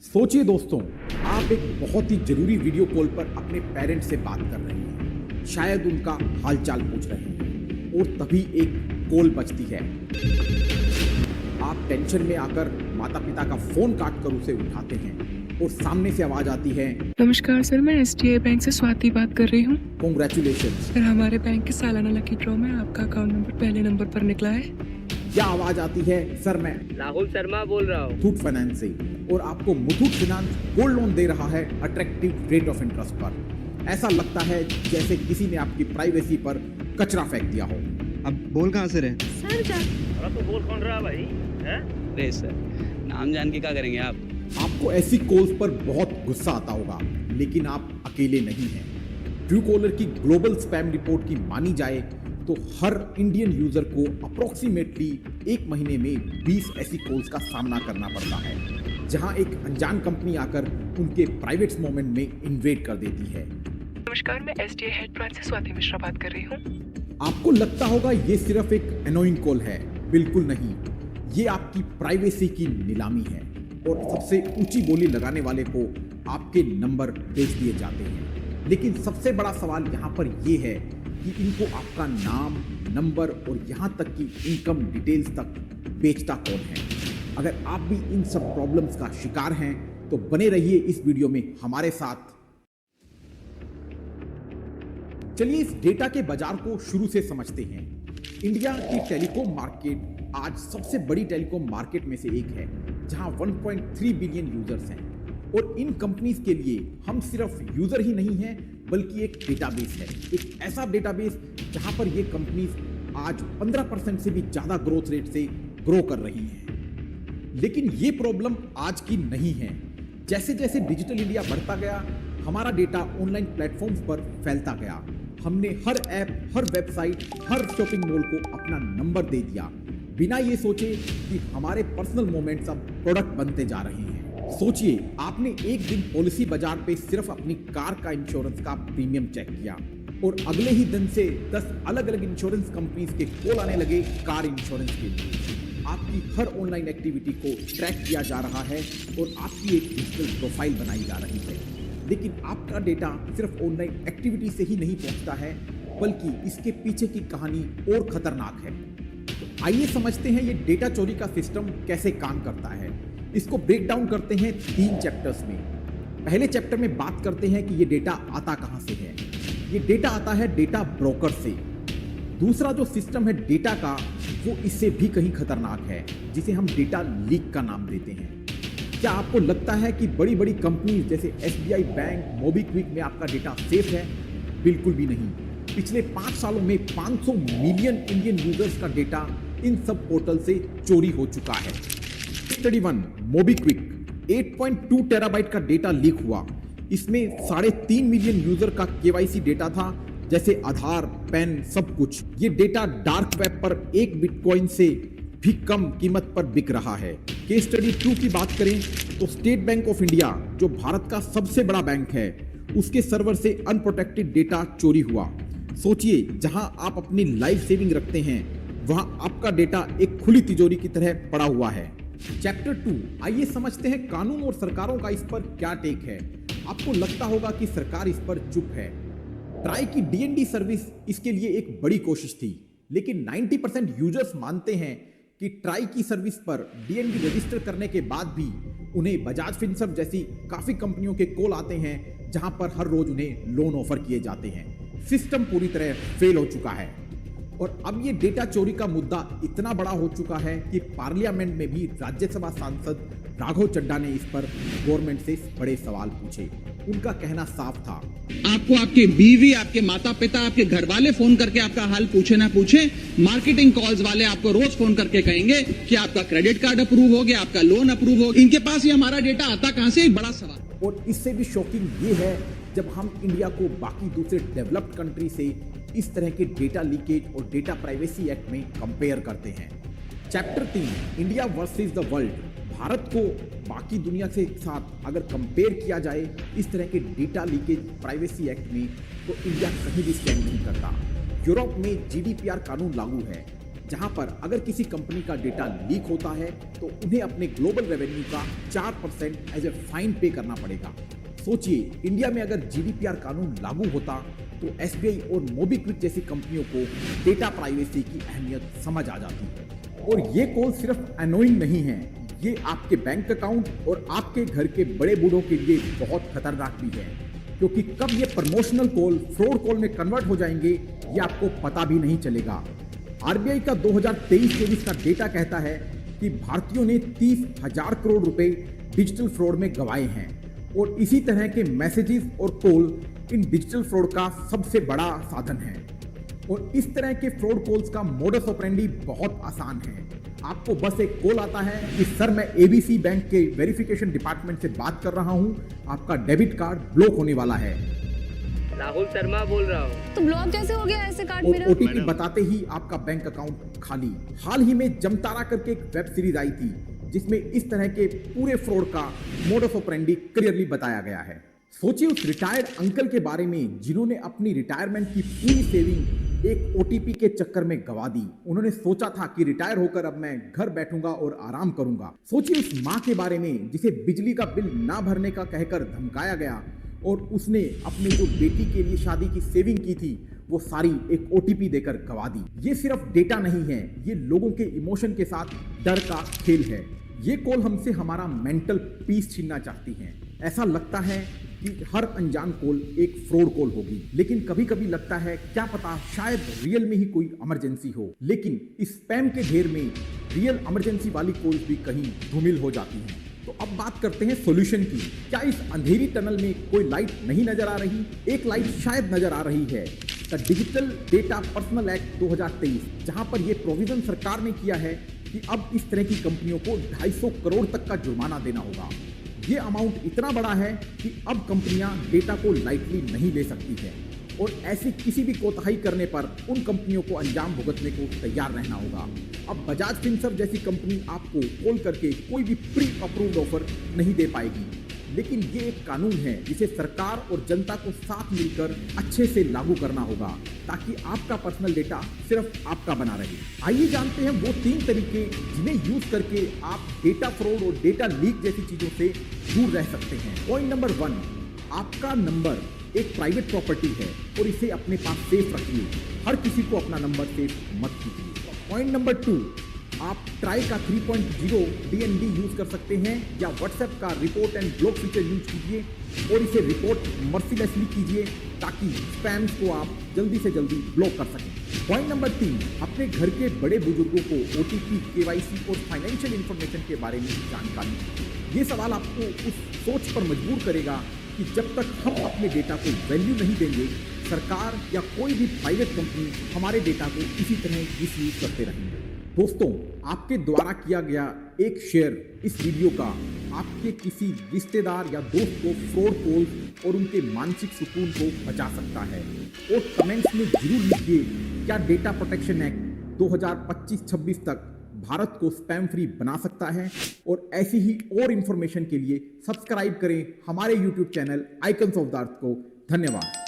सोचिए दोस्तों, आप एक बहुत ही जरूरी वीडियो कॉल पर अपने पेरेंट्स से बात कर रहे हैं। शायद उनका हालचाल पूछ रहे हैं और तभी एक कॉल बजती है। आप टेंशन में आकर माता पिता का फोन काट कर उसे उठाते हैं और सामने से आवाज आती है, नमस्कार सर, मैं एसटीआई बैंक से स्वाति बात कर रही हूँ। कांग्रेचुलेशंस। सर, हमारे बैंक के सालाना लकी ड्रॉ में आपका अकाउंट नंबर पहले नंबर पर निकला है। क्या आवाज आती है, सर मैं राहुल शर्मा बोल रहा हूँ। मुथूट फाइनेंस से और आपको मुथूट फाइनेंस गोल्ड लोन दे रहा है अट्रैक्टिव रेट ऑफ इंटरेस्ट पर। ऐसा लगता है जैसे किसी ने आपकी प्राइवेसी पर कचरा फेंक दिया हो। अब बोल कहाँ से रहे? अरे तो बोल कौन रहा भाई है? अरे सर, नाम जान के क्या करेंगे आप? आपको ऐसी कॉल्स पर बहुत गुस्सा आता होगा, लेकिन आप अकेले नहीं हैं। ट्रू कॉलर की ग्लोबल स्पैम रिपोर्ट की मानी जाए तो हर इंडियन यूजर को अप्रोक्सीमेटली एक महीने में 20 ऐसी कॉल्स का सामना करना पड़ता है, जहां एक अनजान कंपनी आकर उनके प्राइवेट मोमेंट में इन्वेड कर देती है। नमस्कार, मैं एसटीआई हेड ब्रांच से स्वाति मिश्रा बात कर रही हूँ। आपको लगता होगा ये सिर्फ एक एनोइंग कॉल है। बिल्कुल नहीं, ये आपकी प्राइवेसी की नीलामी है और सबसे ऊंची बोली लगाने वाले को आपके नंबर बेच दिए जाते हैं। लेकिन सबसे बड़ा सवाल यहाँ पर यह है कि इनको आपका नाम, नंबर और यहाँ तक कि इनकम डिटेल्स तक बेचता कौन है। अगर आप भी इन सब प्रॉब्लम्स का शिकार हैं तो बने रहिए इस वीडियो में हमारे साथ। चलिए इस डेटा के बाजार को शुरू से समझते हैं। इंडिया की टेलीकॉम मार्केट आज सबसे बड़ी टेलीकॉम मार्केट में से एक है, जहां 1.3 बिलियन यूजर्स हैं। और इन कंपनीज के लिए हम सिर्फ यूजर ही नहीं हैं, बल्कि एक डेटाबेस है, एक ऐसा डेटाबेस जहां पर ये कंपनीज आज 15% से भी ज्यादा ग्रोथ रेट से ग्रो कर रही हैं। लेकिन ये प्रॉब्लम आज की नहीं है। जैसे जैसे डिजिटल इंडिया बढ़ता गया, हमारा डेटा ऑनलाइन प्लेटफॉर्म्स पर फैलता गया। हमने हर ऐप, हर वेबसाइट, हर शॉपिंग मॉल को अपना नंबर दे दिया, बिना ये सोचे कि हमारे पर्सनल मोमेंट्स अब प्रोडक्ट बनते जा रहे हैं। सोचिए, आपने एक दिन पॉलिसी बाजार पे सिर्फ अपनी कार का इंश्योरेंस का प्रीमियम चेक किया और अगले ही दिन से 10 अलग अलग इंश्योरेंस कंपनीज के कॉल आने लगे कार इंश्योरेंस के लिए। आपकी हर ऑनलाइन एक्टिविटी को ट्रैक किया जा रहा है और आपकी एक डिजिटल प्रोफाइल बनाई जा रही है। लेकिन आपका डेटा सिर्फ ऑनलाइन एक्टिविटी से ही नहीं पहुंचता है, बल्कि इसके पीछे की कहानी और खतरनाक है। तो आइए समझते हैं ये डेटा चोरी का सिस्टम कैसे काम करता है। इसको ब्रेक डाउन करते हैं 3 चैप्टर्स में। पहले चैप्टर में बात करते हैं कि ये डेटा आता कहां से है। ये डेटा आता है डेटा ब्रोकर से। दूसरा जो सिस्टम है डेटा का, वो इससे भी कहीं खतरनाक है, जिसे हम डेटा लीक का नाम देते हैं। क्या आपको लगता है कि बड़ी बड़ी कंपनी जैसे एसबीआई बैंक, मोबीक्विक में आपका डेटा सेफ है? बिल्कुल भी नहीं। पिछले 5 सालों में 500 मिलियन इंडियन यूजर्स का डेटा इन सब पोर्टल से चोरी हो चुका है। स्टडी 1 मोबीक्विक 8.2 टेराबाइट का डेटा लीक हुआ। इसमें 3.5 मिलियन यूजर का केवाईसी डेटा था, जैसे आधार, पैन, सब कुछ। ये डेटा डार्क वेब पर 1 बिटकॉइन से भी कम कीमत पर बिक रहा है। केस स्टडी 2 की बात करें तो स्टेट बैंक ऑफ इंडिया, जो भारत का सबसे बड़ा बैंक है, उसके सर्वर से अनप्रोटेक्टेड डेटा चोरी हुआ। सोचिए, जहां आप अपनी लाइफ सेविंग रखते हैं, वहां आपका डेटा एक खुली तिजोरी की तरह पड़ा हुआ है। चैप्टर 2, आइए समझते हैं कानून और सरकारों का इस पर क्या टेक है। आपको लगता होगा कि सरकार इस पर चुप है। ट्राई की डीएनडी सर्विस इसके लिए एक बड़ी कोशिश थी, लेकिन 90% यूजर्स मानते हैं कि ट्राई की सर्विस पर डीएनडी रजिस्टर करने के बाद भी उन्हें बजाज फिनसर्व जैसी काफी कंपनियों के कॉल आते हैं, जहां पर हर रोज उन्हें लोन ऑफर किए जाते हैं। सिस्टम पूरी तरह फेल हो चुका है। और अब ये डेटा चोरी का मुद्दा इतना बड़ा हो चुका है कि पार्लियामेंट में भी राज्यसभा सांसद राघव चड्ढा ने इस पर गवर्नमेंट से बड़े सवाल पूछे। उनका कहना साफ था, आपको आपके बीवी, आपके माता पिता, आपके घर वाले फोन करके आपका हाल पूछे ना पूछे, मार्केटिंग कॉल्स वाले आपको रोज फोन करके कहेंगे कि आपका क्रेडिट कार्ड अप्रूव हो गया, आपका लोन अप्रूव हो गया। इनके पास ये हमारा डेटा आता कहां से? एक बड़ा सवाल। और इससे भी शॉकिंग ये है, जब हम इंडिया को बाकी दूसरे डेवलप्ड कंट्री से इस तरह के डेटा लीकेज और डेटा प्राइवेसी एक्ट में कंपेयर करते हैं। Chapter 3 India versus the world. Bharat को बाकी दुनिया के साथ अगर कंपेयर किया जाए इस तरह के डेटा लीकेज प्राइवेसी एक्ट में, तो इंडिया कहीं भी स्टैंड नहीं करता। यूरोप में जीडीपीआर कानून लागू है, जहां पर अगर किसी कंपनी का डेटा लीक होता है तो उन्हें अपने ग्लोबल रेवेन्यू का 4% एज ए फाइन पे करना पड़ेगा। सोचिए, इंडिया में अगर जीडीपीआर कानून लागू होता तो एसबीआई और मोबीक्विक जैसी कंपनियों को डेटा प्राइवेसी की अहमियत समझ आ जाती। और ये कॉल सिर्फ अनोइंग नहीं है, ये आपके बैंक अकाउंट और आपके घर के बड़े बूढ़ों के लिए बहुत खतरनाक भी है, क्योंकि कब ये प्रमोशनल कॉल फ्रॉड कॉल में कन्वर्ट हो जाएंगे ये आपको पता भी नहीं चलेगा। आरबीआई का 2023-24 का डेटा कहता है कि भारतीयों ने 30,000 करोड़ रुपए डिजिटल फ्रॉड में गंवाए हैं और इसी तरह के मैसेजेस और कॉल इन डिजिटल फ्रॉड का सबसे बड़ा साधन है। और इस तरह के फ्रॉड कॉल्स का मोडस ऑपरेंडी बहुत आसान है। आपको बस एक कॉल आता है कि सर मैं एबीसी बैंक के वेरिफिकेशन डिपार्टमेंट से बात कर रहा हूं, आपका डेबिट कार्ड ब्लॉक होने वाला है। राहुल शर्मा बोल रहा हूँ। तो ब्लॉक कैसे हो गया ऐसे कार्ड और मेरा? ओटीपी बताते ही आपका बैंक अकाउंट खाली। हाल ही में जमतारा करके एक वेब सीरीज आई थी जिसमें इस तरह के पूरे फ्रॉड का मोडस ऑपरेंडी क्लियरली बताया गया है। सोचिए उस रिटायर्ड अंकल के बारे में जिन्होंने अपनी रिटायरमेंट की पूरी सेविंग एक ओटीपी के चक्कर में गवा दी। उन्होंने सोचा था कि रिटायर होकर अब मैं घर बैठूंगा और आराम करूंगा। सोचिए उस माँ के बारे में जिसे बिजली का बिल ना भरने का कहकर धमकाया गया और उसने अपने जो बेटी के लिए शादी की सेविंग की थी वो सारी एक ओटीपी देकर गवा दी। ये सिर्फ डेटा नहीं है, ये लोगों के इमोशन के साथ डर का खेल है। ये कॉल हमसे हमारा मेंटल पीस छीनना चाहती है। ऐसा लगता है कि हर अनजान कॉल एक फ्रॉड कॉल होगी, लेकिन कभी कभी लगता है क्या पता शायद रियल में ही कोई इमरजेंसी हो। लेकिन इस स्पैम के ढेर में रियल इमरजेंसी वाली कॉल्स भी कहीं धूमिल हो जाती हैं। तो अब बात करते हैं सॉल्यूशन की। क्या इस अंधेरी टनल में कोई लाइट नहीं नजर आ रही? एक लाइट शायद नजर आ रही है, the digital data personal act 2023, जहां पर यह प्रोविजन सरकार ने किया है कि अब इस तरह की कंपनियों को 250 करोड़ तक का जुर्माना देना होगा। ये अमाउंट इतना बड़ा है कि अब कंपनियां डेटा को लाइटली नहीं ले सकती है और ऐसी किसी भी कोताही करने पर उन कंपनियों को अंजाम भुगतने को तैयार रहना होगा। अब बजाज फिनसर्व जैसी कंपनी आपको कॉल करके कोई भी प्री अप्रूव्ड ऑफर नहीं दे पाएगी, लेकिन ये एक कानून है जिसे सरकार और जनता को साथ मिलकर अच्छे से लागू करना होगा ताकि आपका पर्सनल डेटा सिर्फ आपका बना रहे। आइए जानते हैं वो 3 तरीके जिन्हें यूज करके आप डेटा फ्रॉड और डेटा लीक जैसी चीजों से दूर रह सकते हैं। पॉइंट नंबर 1, आपका नंबर एक प्राइवेट प्रॉपर्टी है और इसे अपने पास सेफ रखिए। हर किसी को अपना नंबर सेफ मत कीजिए। पॉइंट नंबर 2, आप ट्राई का 3.0 DND यूज कर सकते हैं या व्हाट्सएप का report and block feature use कीजिए और इसे रिपोर्ट मर्सीलेसली कीजिए ताकि स्पैम्स को आप जल्दी से जल्दी ब्लॉक कर सकें। पॉइंट नंबर 3, अपने घर के बड़े बुजुर्गों को OTP, KYC और फाइनेंशियल इंफॉर्मेशन के बारे में जानकारी दीजिए। ये सवाल आपको उस सोच पर मजबूर करेगा कि जब तक हम अपने डेटा को वैल्यू नहीं देंगे, सरकार या कोई भी प्राइवेट कंपनी हमारे डेटा को इसी तरह मिसयूज करते रहेंगे। दोस्तों, आपके द्वारा किया गया एक शेयर इस वीडियो का आपके किसी रिश्तेदार या दोस्त को फ्रॉड कॉल्स और उनके मानसिक सुकून को बचा सकता है। और कमेंट्स में जरूर लिखिए क्या डेटा प्रोटेक्शन एक्ट 2025-26 तक भारत को स्पैम फ्री बना सकता है। और ऐसी ही और इन्फॉर्मेशन के लिए सब्सक्राइब करें हमारे YouTube channel icons of the earth को। धन्यवाद।